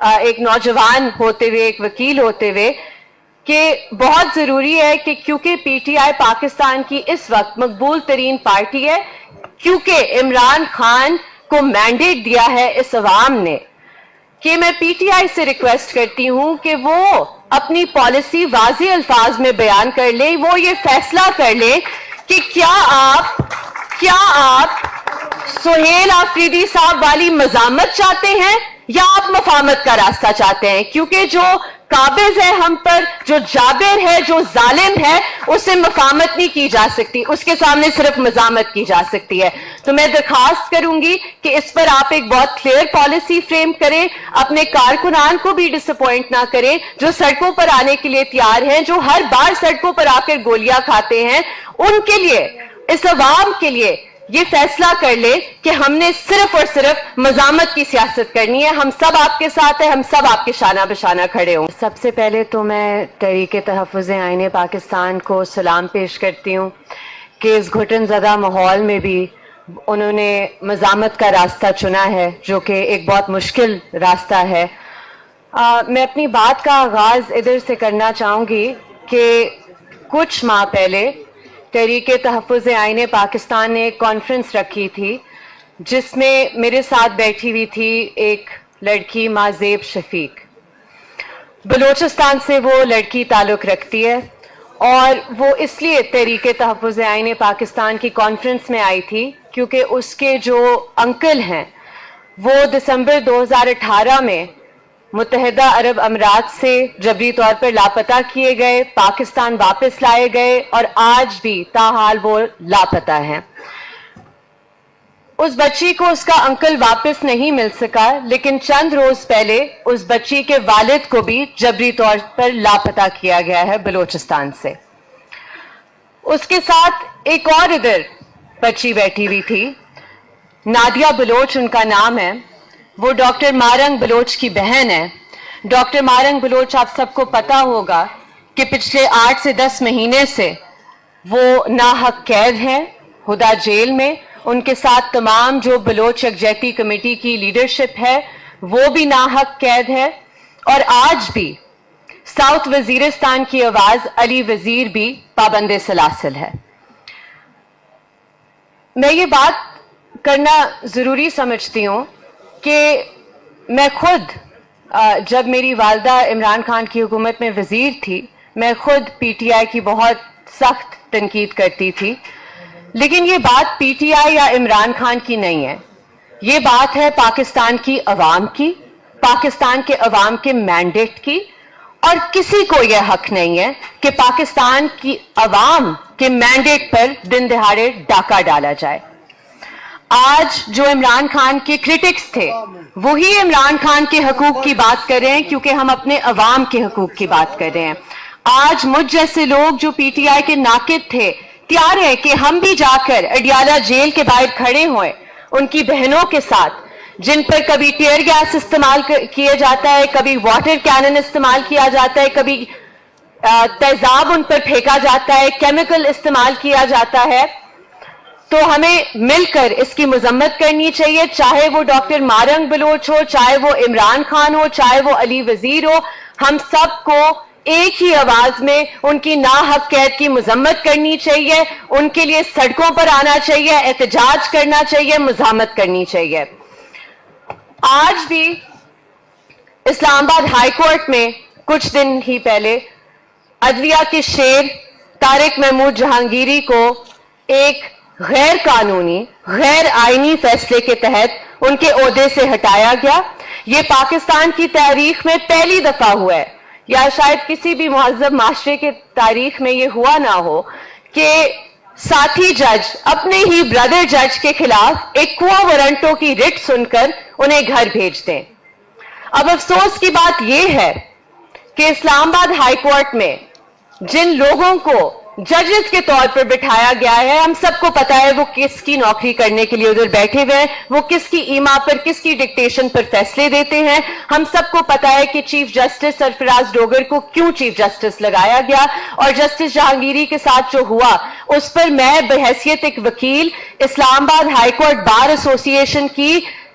ایک نوجوان ہوتے ہوئے, ایک وکیل ہوتے ہوئے, کہ بہت ضروری ہے کہ کیونکہ پی ٹی آئی پاکستان کی اس وقت مقبول ترین پارٹی ہے, کیونکہ عمران خان کو مینڈیٹ دیا ہے اس عوام نے, کہ میں پی ٹی آئی سے ریکویسٹ کرتی ہوں کہ وہ اپنی پالیسی واضح الفاظ میں بیان کر لیں, وہ یہ فیصلہ کر لیں کہ کیا آپ سہیل آفریدی صاحب والی مزاحمت چاہتے ہیں یا آپ مفاہمت کا راستہ چاہتے ہیں, کیونکہ جو قابض ہے ہم پر, جو جابر ہے, جو ظالم ہے, اس سے مفاہمت نہیں کی جا سکتی, اس کے سامنے صرف مزاحمت کی جا سکتی ہے. تو میں درخواست کروں گی کہ اس پر آپ ایک بہت کلیئر پالیسی فریم کریں, اپنے کارکنان کو بھی ڈس اپوائنٹ نہ کریں جو سڑکوں پر آنے کے لیے تیار ہیں, جو ہر بار سڑکوں پر آ کر گولیاں کھاتے ہیں. ان کے لیے, اس عوام کے لیے یہ فیصلہ کر لے کہ ہم نے صرف اور صرف مزاحمت کی سیاست کرنی ہے. ہم سب آپ کے ساتھ ہیں, ہم سب آپ کے شانہ بشانہ کھڑے ہوں. سب سے پہلے تو میں تحریک تحفظ آئین پاکستان کو سلام پیش کرتی ہوں کہ اس گھٹن زدہ ماحول میں بھی انہوں نے مزاحمت کا راستہ چنا ہے, جو کہ ایک بہت مشکل راستہ ہے. میں اپنی بات کا آغاز ادھر سے کرنا چاہوں گی کہ کچھ ماہ پہلے تحریک تحفظ آئین پاکستان نے ایک کانفرنس رکھی تھی جس میں میرے ساتھ بیٹھی ہوئی تھی ایک لڑکی مازیب شفیق. بلوچستان سے وہ لڑکی تعلق رکھتی ہے اور وہ اس لیے تحریک تحفظ آئین پاکستان کی کانفرنس میں آئی تھی کیونکہ اس کے جو انکل ہیں وہ دسمبر 2018 میں متحدہ عرب امارات سے جبری طور پر لاپتہ کیے گئے, پاکستان واپس لائے گئے اور آج بھی تاحال وہ لاپتہ ہیں. اس بچی کو اس کا انکل واپس نہیں مل سکا, لیکن چند روز پہلے اس بچی کے والد کو بھی جبری طور پر لاپتہ کیا گیا ہے بلوچستان سے. اس کے ساتھ ایک اور ادھر بچی بیٹھی ہوئی تھی, نادیہ بلوچ ان کا نام ہے, وہ ڈاکٹر مارنگ بلوچ کی بہن ہے. ڈاکٹر مارنگ بلوچ آپ سب کو پتا ہوگا کہ پچھلے 8 سے 10 مہینے سے وہ ناحق قید ہیں ہدا جیل میں. ان کے ساتھ تمام جو بلوچ یکجہتی کمیٹی کی لیڈرشپ ہے وہ بھی ناحق قید ہے, اور آج بھی ساؤتھ وزیرستان کی آواز علی وزیر بھی پابند سلاسل ہے. میں یہ بات کرنا ضروری سمجھتی ہوں کہ میں خود جب میری والدہ عمران خان کی حکومت میں وزیر تھی, میں خود پی ٹی آئی کی بہت سخت تنقید کرتی تھی, لیکن یہ بات پی ٹی آئی یا عمران خان کی نہیں ہے, یہ بات ہے پاکستان کی عوام کی, پاکستان کے عوام کے مینڈیٹ کی, اور کسی کو یہ حق نہیں ہے کہ پاکستان کی عوام کے مینڈیٹ پر دن دہاڑے ڈاکہ ڈالا جائے. آج جو عمران خان کے کرٹکس تھے وہی عمران خان کے حقوق کی بات کر رہے ہیں کیونکہ ہم اپنے عوام کے حقوق کی بات کر رہے ہیں. آج مجھ جیسے لوگ جو پی ٹی آئی کے ناقد تھے تیار ہے کہ ہم بھی جا کر اڈیالہ جیل کے باہر کھڑے ہوئے ان کی بہنوں کے ساتھ, جن پر کبھی ٹیئر گیس استعمال کیا جاتا ہے, کبھی واٹر کینن استعمال کیا جاتا ہے, کبھی تیزاب ان پر پھینکا جاتا ہے, کیمیکل استعمال کیا جاتا ہے. تو ہمیں مل کر اس کی مذمت کرنی چاہیے, چاہے وہ ڈاکٹر مارنگ بلوچ ہو, چاہے وہ عمران خان ہو, چاہے وہ علی وزیر ہو. ہم سب کو ایک ہی آواز میں ان کی ناحق قید کی مذمت کرنی چاہیے, ان کے لیے سڑکوں پر آنا چاہیے, احتجاج کرنا چاہیے, مزاحمت کرنی چاہیے. آج بھی اسلام آباد ہائی کورٹ میں کچھ دن ہی پہلے عدلیہ کے شیر طارق محمود جہانگیری کو ایک غیر قانونی, غیر آئینی فیصلے کے تحت ان کے عہدے سے ہٹایا گیا. یہ پاکستان کی تاریخ میں پہلی دفعہ ہوا ہے, یا شاید کسی بھی مہذب معاشرے کے تاریخ میں یہ ہوا نہ ہو کہ ساتھی جج اپنے ہی بردر جج کے خلاف ایک کوا وارنٹوں کی رٹ سن کر انہیں گھر بھیج دیں. اب افسوس کی بات یہ ہے کہ اسلام آباد ہائی کورٹ میں جن لوگوں کو ججز کے طور پر بٹھایا گیا ہے, ہم سب کو پتا ہے وہ کس کی نوکری کرنے کے لیے ادھر بیٹھے ہوئے ہیں, وہ کس کی ایما پر, کس کی ڈکٹیشن پر فیصلے دیتے ہیں. ہم سب کو پتا ہے کہ چیف جسٹس سرفراز ڈوگر کو کیوں چیف جسٹس لگایا گیا, اور جسٹس جہانگیری کے ساتھ جو ہوا اس پر میں بحیثیت ایک وکیل اسلام آباد ہائی کورٹ بار ایسوسی ایشن کی